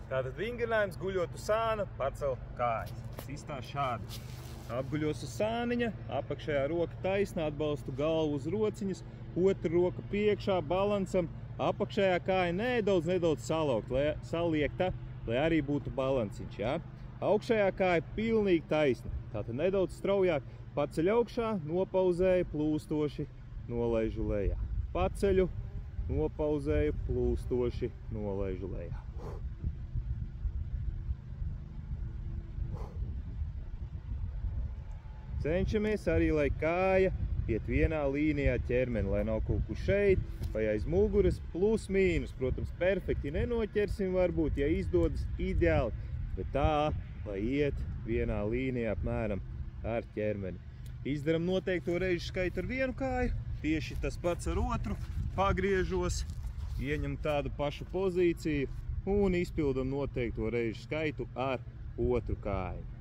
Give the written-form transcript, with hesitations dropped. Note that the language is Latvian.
Tātad vingrinājums guļot uz sāna, pacel kājas. Tas izstāst šādi. Apguļos uz sāniņa, apakšējā roka taisna, atbalstu galvu uz rociņas, otra roka priekšā, balansam, apakšējā kāja nedaudz saliekta, lai arī būtu balansiņš, jā? Augšējā kāja pilnīgi taisna, tātad nedaudz straujāk, paceļ augšā, nopauzēju, plūstoši, nolaižu lejā. Paceļu, nopauzēju, plūstoši, nolaižu lejā. Cenšamies arī, lai kāja iet vienā līnijā ķermeni, lai nav kaut kur šeit vai aiz muguras, plus mīnus. Protams, perfekti nenoķersim varbūt, ja izdodas ideāli, bet tā, lai iet vienā līnijā apmēram ar ķermeni. Izdaram noteikto reižu skaitu ar vienu kāju, tieši tas pats ar otru, pagriežos, ieņem tādu pašu pozīciju un izpildam noteikto reižu skaitu ar otru kāju.